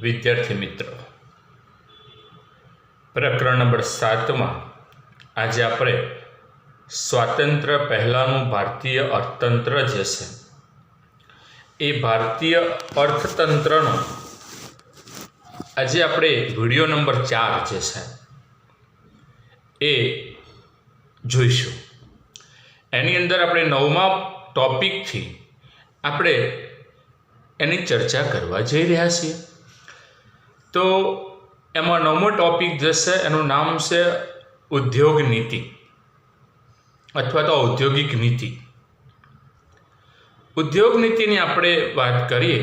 વિદ્યાર્થી મિત્રો, પ્રકરણ નંબર 7 માં આજે આપણે સ્વાતંત્ર્ય પહેલાંનું ભારતીય અર્થતંત્ર જે છે એ ભારતીય અર્થતંત્રનો આજે આપણે વિડીયો નંબર 4 જે છે એ જોઈશું. એની અંદર આપણે 9મા ટોપિકથી આપણે એની ચર્ચા કરવા જઈ રહ્યા છીએ. તો એમાં 9મો ટોપિક જે છે એનું નામ છે ઉદ્યોગ નીતિ અથવા તો ઔદ્યોગિક નીતિ. ઉદ્યોગ નીતિની આપણે વાત કરીએ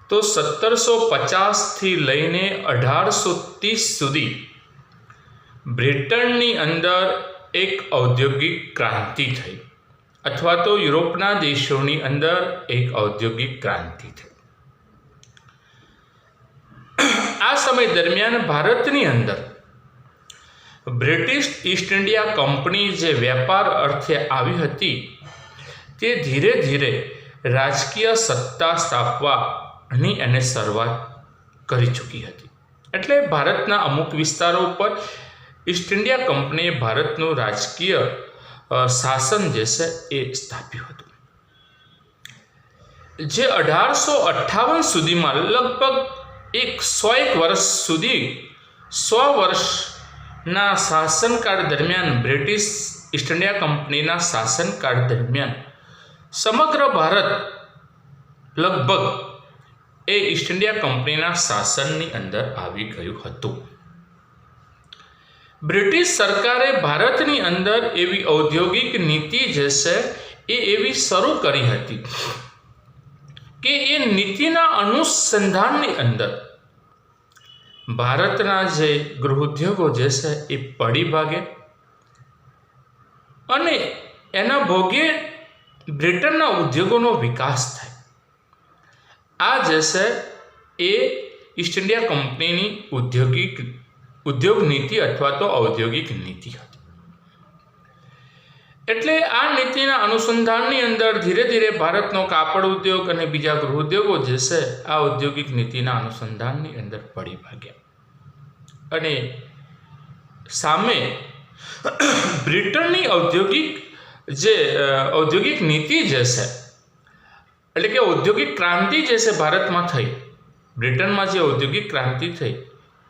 તો 1750થી લઈને 1830 સુધી બ્રિટનની અંદર એક ઔદ્યોગિક ક્રાંતિ થઈ અથવા તો યુરોપના દેશોની અંદર એક ઔદ્યોગિક ક્રાંતિ થઈ. આ સમય દરમિયાન ભારતની અંદર બ્રિટિશ ઈસ્ટ ઇન્ડિયા કંપની જે વેપાર અર્થે આવી હતી તે ધીરે ધીરે રાજકીય સત્તા સ્થાપવાની એને શરૂઆત કરી ચૂકી હતી. એટલે ભારતના અમુક વિસ્તારો ઉપર ઈસ્ટ ઇન્ડિયા કંપનીએ ભારતનું રાજકીય શાસન જે છે એ સ્થાપ્યું હતું. જે 1858 સુધીમાં લગભગ 101 વર્ષ સુધી 100 વર્ષના શાસનકાળ દરમિયાન બ્રિટિશ ઈસ્ટ ઇન્ડિયા કંપનીના શાસનકાળ દરમિયાન સમગ્ર ભારત લગભગ એ ઈસ્ટ ઇન્ડિયા કંપનીના શાસનની અંદર આવી ગયું હતું. બ્રિટિશ સરકારે ભારતની અંદર એવી ઔદ્યોગિક નીતિ જે છે એ એવી શરૂ કરી હતી કે એ નીતિના અનુસંધાનની અંદર ભારતના જે ગૃહ ઉદ્યોગો જે છે એ પડી ભાગે અને એના ભોગે બ્રિટનના ઉદ્યોગોનો વિકાસ થાય. આ જે છે એ ઈસ્ટ ઇન્ડિયા કંપનીની ઉદ્યોગ નીતિ અથવા તો ઔદ્યોગિક નીતિ હતી. એટલે આ નીતિના અનુસંધાનની અંદર ધીરે ધીરે ભારતનો કાપડ ઉદ્યોગ અને બીજા ગૃહ ઉદ્યોગો જે છે આ ઔદ્યોગિક નીતિના અનુસંધાનની અંદર પડી ભાગ્યા અને સામે બ્રિટનની ઔદ્યોગિક નીતિ જે છે એટલે કે ઔદ્યોગિક ક્રાંતિ જે છે ભારતમાં થઈ, બ્રિટનમાં જે ઔદ્યોગિક ક્રાંતિ થઈ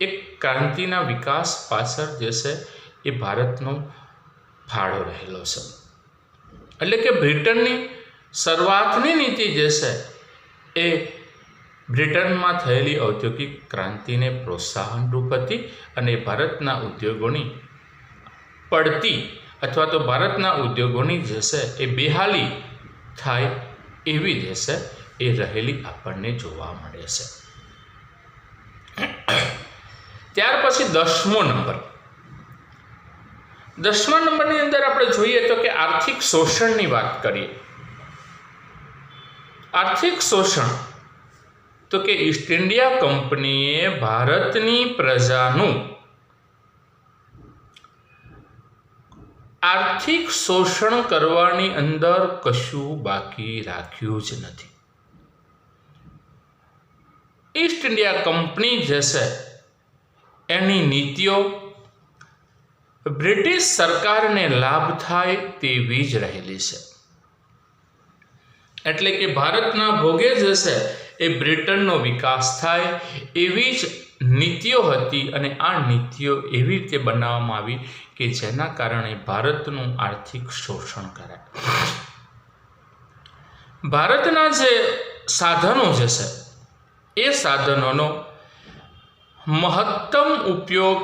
એ ક્રાંતિના વિકાસ પાછળ જે છે એ ભારતનો ફાળો રહેલો છે. એટલે કે બ્રિટનની શરૂઆતની નીતિ જે છે એ બ્રિટનમાં થયેલી ઔદ્યોગિક ક્રાંતિને પ્રોત્સાહનરૂપ હતી અને ભારતના ઉદ્યોગોની પડતી અથવા તો ભારતના ઉદ્યોગોની જે છે એ બેહાલી થાય એવી જે છે એ રહેલી આપણને જોવા મળે છે. ત્યાર પછી 10મો નંબર. 10મા નંબરની અંદર આપણે જોઈએ તો કે આર્થિક શોષણની વાત કરીએ. આર્થિક શોષણ તો કે ઈસ્ટ ઇન્ડિયા કંપનીએ ભારતની પ્રજાનું આર્થિક શોષણ કરવાની અંદર કશું બાકી રાખ્યું જ નથી. ઈસ્ટ ઇન્ડિયા કંપની જે છે એની નીતિઓ બ્રિટિશ સરકારને લાભ થાય તેવી જ રહેલી છે. એટલે કે ભારતના ભોગે જે છે એ બ્રિટનનો વિકાસ થાય એવી જ નીતિઓ હતી અને આ નીતિઓ એવી રીતે બનાવવામાં આવી કે જેના કારણે ભારતનું આર્થિક શોષણ કરાય. ભારતના જે સાધનો જે છે એ સાધનોનો મહત્તમ ઉપયોગ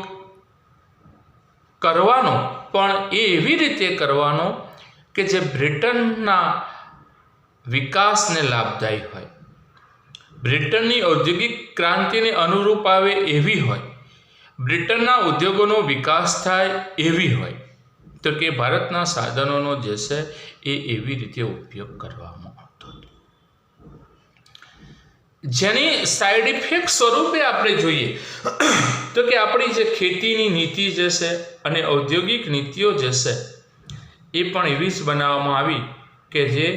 કરવાનો પણ એવી રીતે કરવાનો કે જે બ્રિટનના વિકાસને લાભદાયી હોય, બ્રિટનની ઔદ્યોગિક ક્રાંતિને અનુરૂપ આવે એવી હોય, બ્રિટનના ઉદ્યોગોનો વિકાસ થાય એવી હોય. તો કે ભારતના સાધનોનો જે છે એ એવી રીતે ઉપયોગ કરવામાં આવતો હતો. જેની સાઈડ ઇફેક્ટ સ્વરૂપે આપણે જોઈએ તો કે આપણી જે ખેતીની નીતિ જે છે અને ઔદ્યોગિક નીતિઓ જે છે એ પણ એવી જ બનાવવામાં આવી કે જે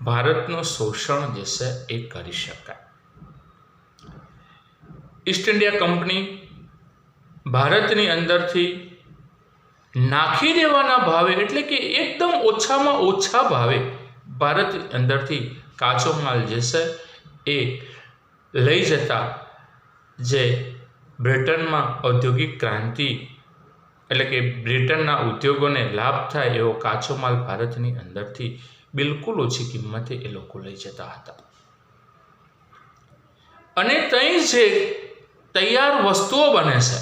ભારતનું શોષણ જે છે એ કરી શકાય. ઈસ્ટ ઇન્ડિયા કંપની ભારતની અંદરથી નાખી દેવાના ભાવે, એટલે કે એકદમ ઓછામાં ઓછા ભાવે ભારત અંદરથી કાચો માલ જે છે એ લઈ જતા જે બ્રિટનમાં ઔદ્યોગિક ક્રાંતિ, એટલે કે બ્રિટનના ઉદ્યોગોને લાભ થાય એવો કાચો માલ ભારતની અંદરથી બિલકુલ ઓછી કિંમતે એ લોકો લઈ જતા હતા. અને ત્યાં જે તૈયાર વસ્તુઓ બને છે,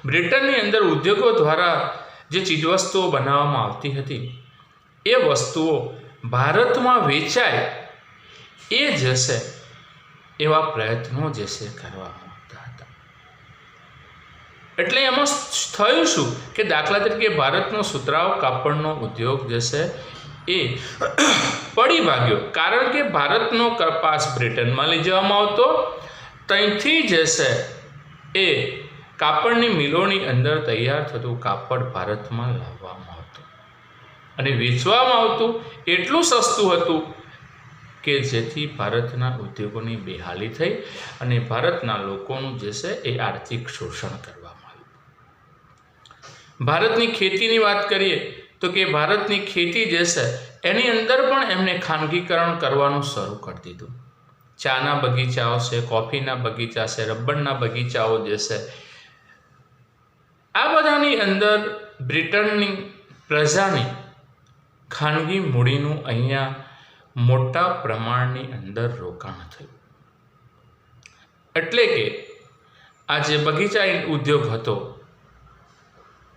બ્રિટનની અંદર ઉદ્યોગો દ્વારા જે ચીજવસ્તુઓ બનાવવામાં આવતી હતી એ વસ્તુઓ ભારતમાં વેચાય એ જે છે એવા પ્રયત્નો જે છે કરવામાં આવતા હતા. એટલે એમાં થયું શું કે દાખલા તરીકે ભારતનો સુતરાઉ કાપડનો ઉદ્યોગ જે છે એ પડી ભાગ્યો, કારણ કે ભારતનો કપાસ બ્રિટનમાં લઈ જવામાં આવતો, ત્યાંથી જે છે એ કાપડની મિલોની અંદર તૈયાર થતું કાપડ ભારતમાં લાવવામાં આવતું અને વેચવામાં આવતું. એટલું સસ્તું હતું કે જેથી ભારતના ઉદ્યોગોની બેહાલી થઈ અને ભારતના લોકોનું જે છે એ આર્થિક શોષણ કરવામાં આવ્યું. ભારતની ખેતીની વાત કરીએ તો કે ભારતની ખેતી જે છે એની અંદર પણ એમને ખાનગીકરણ કરવાનું શરૂ કરી દીધું. ચાના બગીચાઓ છે, કોફીના બગીચા છે, રબરના બગીચાઓ જે છે, આ બધાની અંદર બ્રિટનની પ્રજાની ખાનગી મૂડીનું અહીંયા મોટા પ્રમાણની અંદર રોકાણ થયું. એટલે કે આ જે બગીચા ઉદ્યોગ હતો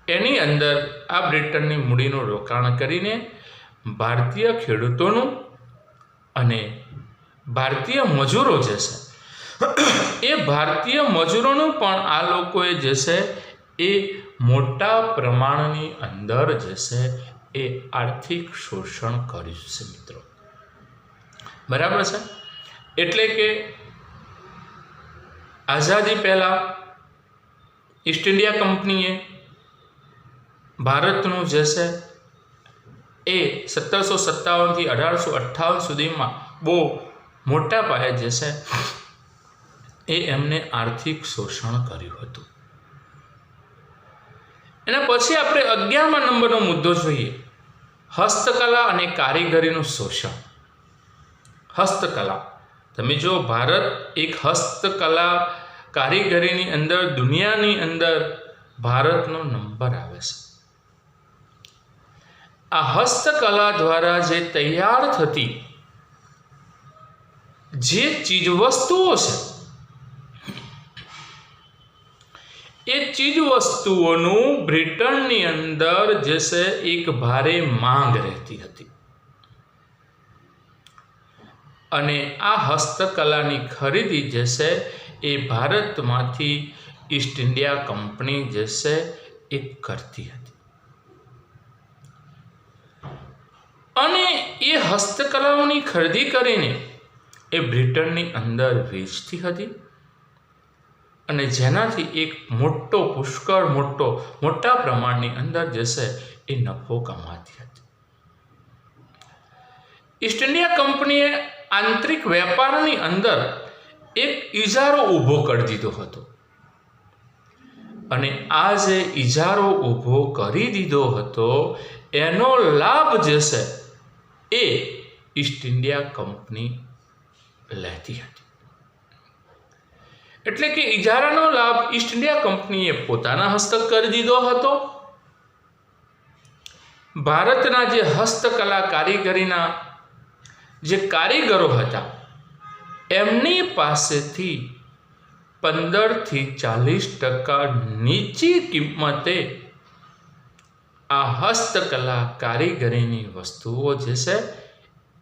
એની અંદર આ બ્રિટનની મૂડીનું રોકાણ કરીને ભારતીય ખેડૂતોનું અને ભારતીય મજૂરો જે છે એ ભારતીય મજૂરોનું પણ આ લોકોએ જે છે એ મોટા પ્રમાણની અંદર જે છે એ આર્થિક શોષણ કર્યું છે મિત્રો. બરાબર છે. એટલે કે આઝાદી પહેલાં ઈસ્ટ ઇન્ડિયા કંપનીએ ભારતનું જે છે એ 1757થી 1858 સુધીમાં બહુ મોટા પાયે જે છે એ એમને આર્થિક શોષણ કર્યું હતું. એના પછી આપણે 11મા નંબરનો મુદ્દો જોઈએ, હસ્તકલા અને કારીગરીનું શોષણ. હસ્તકલા, તમે જો ભારત એક હસ્તકલા કારીગરીની અંદર દુનિયાની અંદર ભારતનો નંબર આવે છે. આ હસ્તકલા દ્વારા જે તૈયાર થતી જે ચીજવસ્તુઓ છે એ ચીજવસ્તુઓનું બ્રિટનની અંદર જે છે એક ભારે માંગ રહેતી હતી અને આ હસ્તકલાની ખરીદી જે છે એ ભારતમાંથી ઈસ્ટ ઇન્ડિયા કંપની જે છે એ કરતી હતી અને એ હસ્તકલાઓની ખરીદી કરીને એ બ્રિટનની અંદર વેચતી હતી અને જેનાથી એક મોટા પ્રમાણની અંદર જે છે એ નફો કમાતી હતી. ઈસ્ટ ઇન્ડિયા કંપનીએ આંતરિક વેપારની અંદર એક ઇજારો ઊભો કરી દીધો હતો અને આ જે ઇજારો ઊભો કરી દીધો હતો એનો લાભ જે છે એ ઈસ્ટ ઇન્ડિયા કંપની લેતી હતી. એટલે કે ઇજારાનો લાભ ઈસ્ટ ઇન્ડિયા કંપનીએ પોતાના હસ્તક કરી દીધો હતો. ભારતના જે હસ્તકલા કારીગરીના જે કારીગરો હતા એમની પાસેથી 15થી 40% નીચી કિંમતે આ હસ્તકલા કારીગરીની વસ્તુઓ જે છે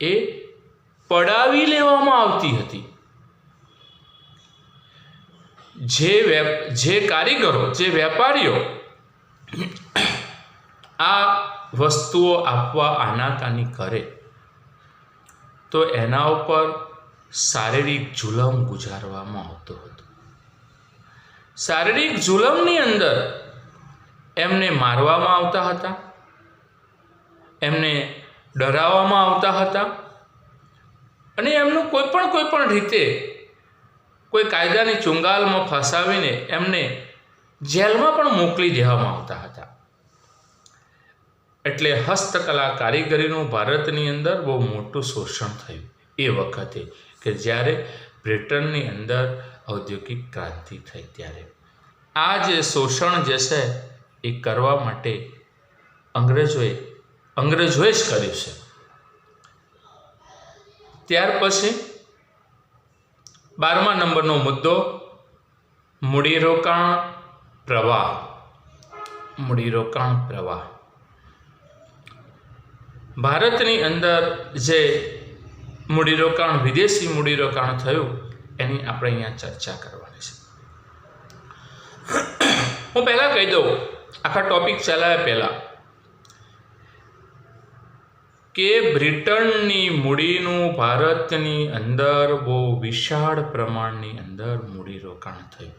એ પડાવી લેવામાં આવતી હતી. જે કારીગરો, જે વેપારીઓ આ વસ્તુઓ આપવા આનાકાની કરે તો એના ઉપર શારીરિક જુલમ ગુજારવામાં આવતો હતો. શારીરિક જુલમની અંદર એમને મારવામાં આવતા હતા, એમને ડરાવવામાં આવતા હતા અને એમનું કોઈ પણ રીતે કોઈ કાયદાની ચુંગાલમાં ફસાવીને એમને જેલમાં પણ મોકલી દેવામાં આવતા હતા. એટલે હસ્તકલા કારીગરીનું ભારતની અંદર બહુ મોટું શોષણ થયું એ વખતે, કે જ્યારે બ્રિટનની અંદર ઔદ્યોગિક ક્રાંતિ થઈ ત્યારે. આ જે શોષણ જે છે એ કરવા માટે અંગ્રેજોએ જ કર્યું છે. ત્યાર પછી 12મા નંબરનો મુદ્દો મૂડીરોકાણ પ્રવાહ. મૂડીરોકાણ પ્રવાહ ભારતની અંદર જે મૂડીરોકાણ, વિદેશી મૂડીરોકાણ થયું એની આપણે અહીંયા ચર્ચા કરવાની છે. હું પહેલાં કહી દઉં, આખા ટોપિક ચલાવ્યા પહેલાં, કે બ્રિટનની મૂડીનું ભારતની અંદર બહુ વિશાળ પ્રમાણની અંદર મૂડીરોકાણ થયું.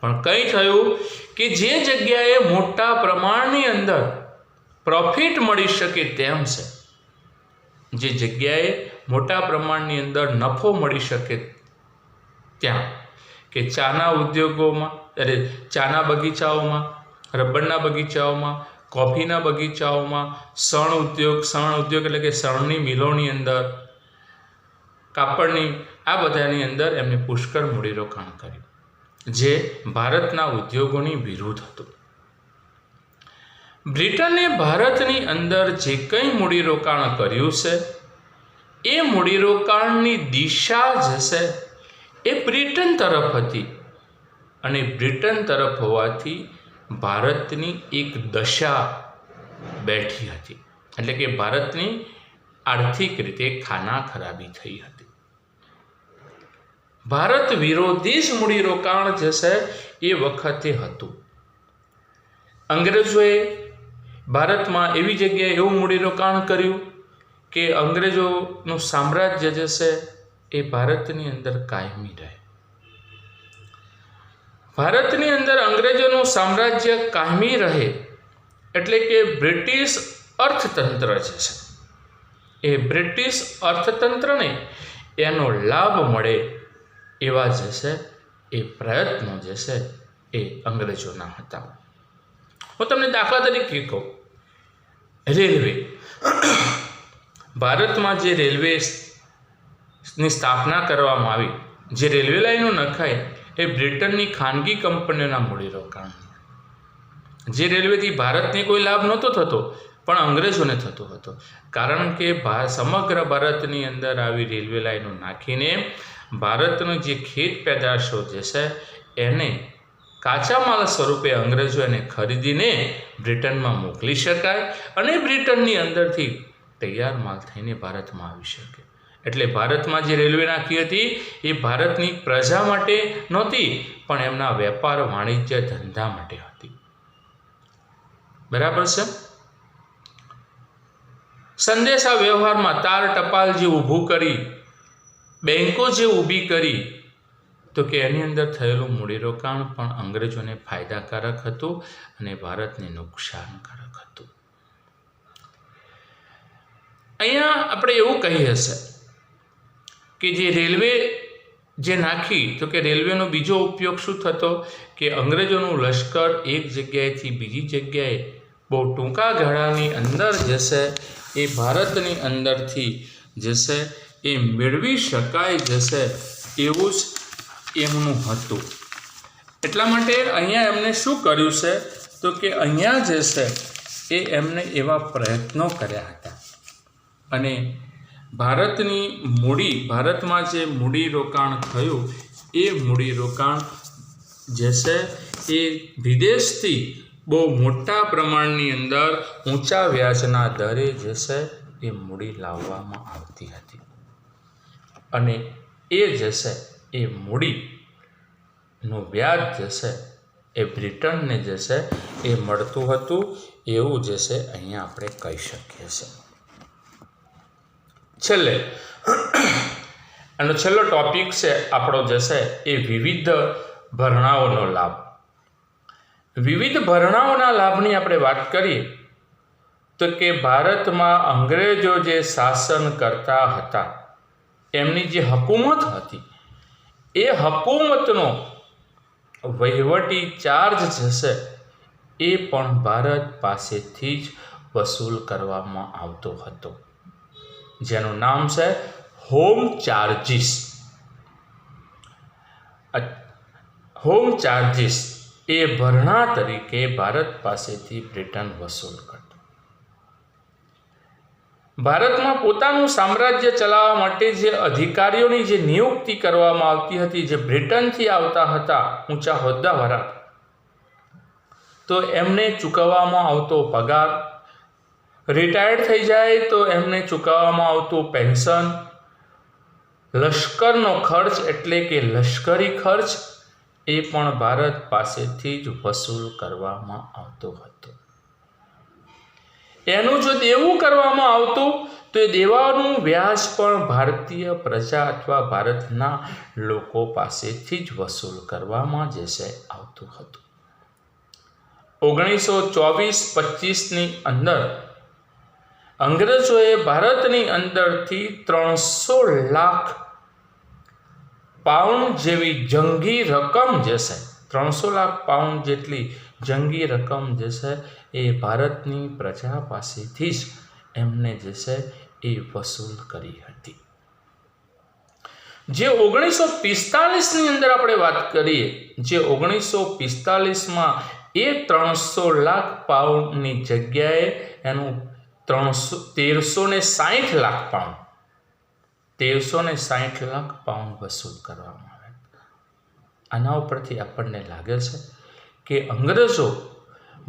પણ કંઈ થયું કે જે જગ્યાએ મોટા પ્રમાણની અંદર પ્રોફિટ મળી શકે તેમ છે, જે જગ્યાએ મોટા પ્રમાણની અંદર નફો મળી શકે ત્યાં, કે ચાના ઉદ્યોગોમાં, ચાના બગીચાઓમાં, રબરના બગીચાઓમાં, કોફીના બગીચાઓમાં, શણ ઉદ્યોગ એટલે કે શણની મિલોની અંદર, કાપડની, આ બધાની અંદર એમને પુષ્કળ મૂડીરોકાણ કર્યું, જે ભારતના ઉદ્યોગોની વિરુદ્ધ હતું. બ્રિટને ભારતની અંદર જે કંઈ મૂડીરોકાણ કર્યું છે એ મૂડીરોકાણની દિશા જ છે એ બ્રિટન તરફ હતી. અને બ્રિટન તરફ હોવાથી ભારતની એક દશા બેઠી હતી, એટલે કે ભારતની આર્થિક રીતે ખાના ખરાબી થઈ હતી. ભારત વિરોધી જ મૂડીરોકાણ જે છે એ વખતે હતું. અંગ્રેજોએ ભારતમાં એવી જગ્યાએ એવું મૂડીરોકાણ કર્યું કે અંગ્રેજોનું સામ્રાજ્ય જે છે એ ભારતની અંદર કાયમી રહે. ભારતની અંદર અંગ્રેજોનું સામ્રાજ્ય કાયમી રહે એટલે કે બ્રિટિશ અર્થતંત્ર જે છે એ બ્રિટિશ અર્થતંત્રને એનો લાભ મળે એવા જે છે એ પ્રયત્નો જે છે એ અંગ્રેજોના હતા. હું તમને દાખલા તરીકે કહું, રેલવે. ભારતમાં જે રેલવેની સ્થાપના કરવામાં આવી, જે રેલવે લાઈનો નખાય એ બ્રિટનની ખાનગી કંપનીઓના મૂડીરોકાણ. જે રેલવેથી ભારતને કોઈ લાભ નહોતો થતો પણ અંગ્રેજોને થતો હતો, કારણ કે સમગ્ર ભારતની અંદર આવી રેલવે લાઈનો નાખીને ભારતનું જે ખેત પેદાશો જે છે એને કાચા માલ સ્વરૂપે અંગ્રેજો એને ખરીદીને બ્રિટનમાં મોકલી શકાય અને બ્રિટનની અંદરથી તૈયાર માલ થઈને ભારતમાં આવી શકે. એટલે ભારતમાં જે રેલવે નાખી હતી એ ભારતની પ્રજા માટે નહોતી, પણ એમના વેપાર, વાણિજ્ય, ધંધા માટે હતી. બરાબર છે. સંદેશા વ્યવહારમાં તાર ટપાલ જે ઊભું કરી, બેંકો જે ઊભી કરી, તો કે એની અંદર થયેલું મૂડીરોકાણ પણ અંગ્રેજોને ફાયદાકારક હતું અને ભારતને નુકસાનકારક હતું. અહીંયા આપણે એવું કહીએ છે કે જે રેલવે જે નાખી, તો કે રેલવેનો બીજો ઉપયોગ શું થતો કે અંગ્રેજોનું લશ્કર એક જગ્યાએથી બીજી જગ્યાએ બહુ ટૂંકા ગાળાની અંદર જશે એ ભારતની અંદરથી જશે એ મેળવી શકાય જશે એવું જ એમનું હતું. એટલા માટે અહીંયા એમને શું કર્યું છે તો કે અહીંયા જે છે એ એમને એવા પ્રયત્નો કર્યા હતા અને ભારતમાં જે મૂડીરોકાણ થયું એ મૂડીરોકાણ જે છે એ વિદેશથી બહુ મોટા પ્રમાણની અંદર ઊંચા વ્યાજના દરે જે છે એ મૂડી લાવવામાં આવતી હતી અને એ જે છે એ મૂડીનું વ્યાજ જે છે એ બ્રિટનને જે છે એ મળતું હતું એવું જે છે અહીંયા આપણે કહી શકીએ છીએ. છેલ્લે આનો છેલ્લો ટોપિક છે આપણો જે છે એ વિવિધ ભરણાઓનો લાભ. વિવિધ ભરણાઓના લાભની આપણે વાત કરીએ તો કે ભારતમાં અંગ્રેજો જે શાસન કરતા હતા એમની જે હકુમત હતી એ હકુમતનો વહીવટી ચાર્જ જશે એ પણ ભારત પાસેથી જ વસૂલ કરવામાં આવતો હતો, જેનું નામ છે હોમ ચાર્જિસ. હોમ ચાર્જિસ એ ભરણા તરીકે ભારત પાસેથી બ્રિટન વસૂલ કરતું. ભારતમાં પોતાનું સામ્રાજ્ય ચલાવવા માટે જે અધિકારીઓની જે નિયુક્તિ કરવામાં આવતી હતી, જે બ્રિટનથી આવતા હતા ઊંચા હોદ્દાવાળા, તો એમને ચૂકવવામાં આવતો પગાર, રિટાયર્ડ થઈ જાય તો એમને ચૂકવવામાં આવતું પેન્શન, લશ્કરનો ખર્ચ એટલે કે લશ્કરી ખર્ચ એ પણ ભારત પાસેથી જ વસૂલ કરવામાં આવતો હતો. એનું જો દેવું કરવામાં આવતું તો એ દેવાનું વ્યાજ પણ ભારતીય પ્રજા અથવા ભારતના લોકો પાસેથી જ વસૂલ કરવામાં જશે આવતું હતું. 1924-25ની અંદર અંગ્રેજોએ ભારતની અંદરથી 300 લાખ પાઉન્ડ જેવી જંગી રકમ જે છે, 300 લાખ પાઉન્ડ જેટલી જંગી રકમ જે છે એ ભારતની પ્રજા પાસેથી જ એમને જે છે એ વસૂલ કરી હતી. જે 1945ની અંદર આપણે વાત કરીએ, જે 1945માં એ 300 લાખ પાઉન્ડની જગ્યાએ એનું 1360 લાખ પાઉન્ડ 1360 લાખ પાઉન્ડ વસૂલ કરવામાં આવે. આના ઉપરથી આપણને લાગે છે કે અંગ્રેજો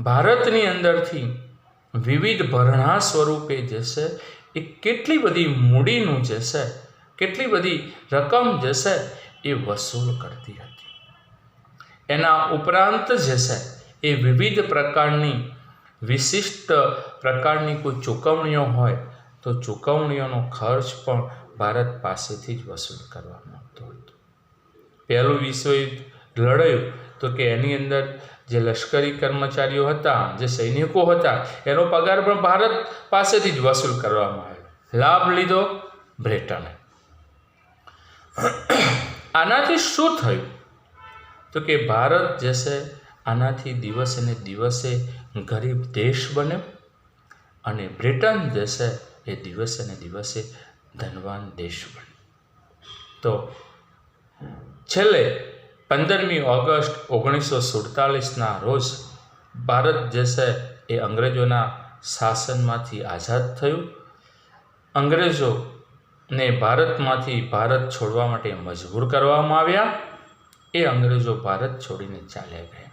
ભારતની અંદરથી વિવિધ ભરણા સ્વરૂપે જે છે એ કેટલી બધી મૂડીનું જે છે, કેટલી બધી રકમ જે છે એ વસૂલ કરતી હતી. એના ઉપરાંત જે છે એ વિવિધ પ્રકારની વિશિષ્ટ પ્રકારની કોઈ ચૂકવણીઓ હોય તો ચૂકવણીઓનો ખર્ચ પણ ભારત પાસેથી જ વસૂલ કરવામાં આવતો હતો. પહેલું વિશ્વયુદ્ધ લડાયું તો કે એની અંદર જે લશ્કરી કર્મચારીઓ હતા, જે સૈનિકો હતા, એનો પગાર પણ ભારત પાસેથી જ વસૂલ કરવામાં આવ્યો. લાભ લીધો બ્રિટને. આનાથી શું થયું તો કે ભારત જે છે આનાથી દિવસે ને દિવસે ગરીબ દેશ બન્યો અને બ્રિટન જે છે એ દિવસે ને દિવસે ધનવાન દેશ બન્યો. તો છેલ્લે 15મી ઓગસ્ટ 1947ના રોજ ભારત જે છે એ અંગ્રેજોના શાસનમાંથી આઝાદ થયું. અંગ્રેજોને ભારતમાંથી ભારત છોડવા માટે મજબૂર કરવામાં આવ્યા. એ અંગ્રેજો ભારત છોડીને ચાલ્યા ગયા.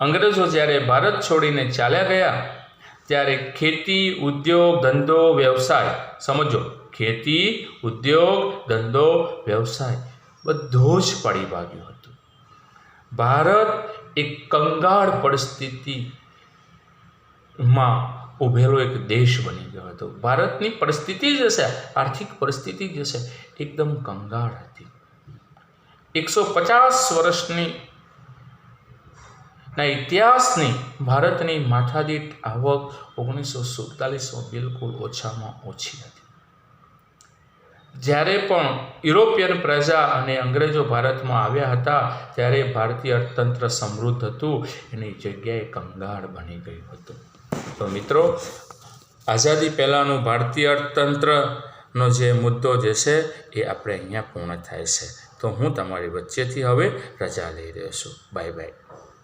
અંગ્રેજો જ્યારે ભારત છોડીને ચાલ્યા ગયા ત્યારે ખેતી, ઉદ્યોગ, ધંધો, વ્યવસાય, સમજો, ખેતી, ઉદ્યોગ, ધંધો, વ્યવસાય બધું જ પડી ભાગ્યું હતું. ભારત એક કંગાળ પરિસ્થિતિમાં ઉભેલો એક દેશ બની ગયો હતો. ભારતની પરિસ્થિતિ જે છે, આર્થિક પરિસ્થિતિ જે છે એકદમ કંગાળ હતી. 150 વર્ષની ના ઇતિહાસની ભારતની માથાદીઠ આવક 1947માં બિલકુલ ઓછામાં ઓછી હતી. જ્યારે પણ યુરોપિયન પ્રજા અને અંગ્રેજો ભારતમાં આવ્યા હતા ત્યારે ભારતીય અર્થતંત્ર સમૃદ્ધ હતું, એની જગ્યાએ કંગાળ બની ગયું હતું. તો મિત્રો, આઝાદી પહેલાંનું ભારતીય અર્થતંત્રનો જે મુદ્દો જે છે એ આપણે અહીંયા પૂર્ણ થાય છે. તો હું તમારી વચ્ચેથી હવે રજા લઈ રહ્યો છું. Bye bye.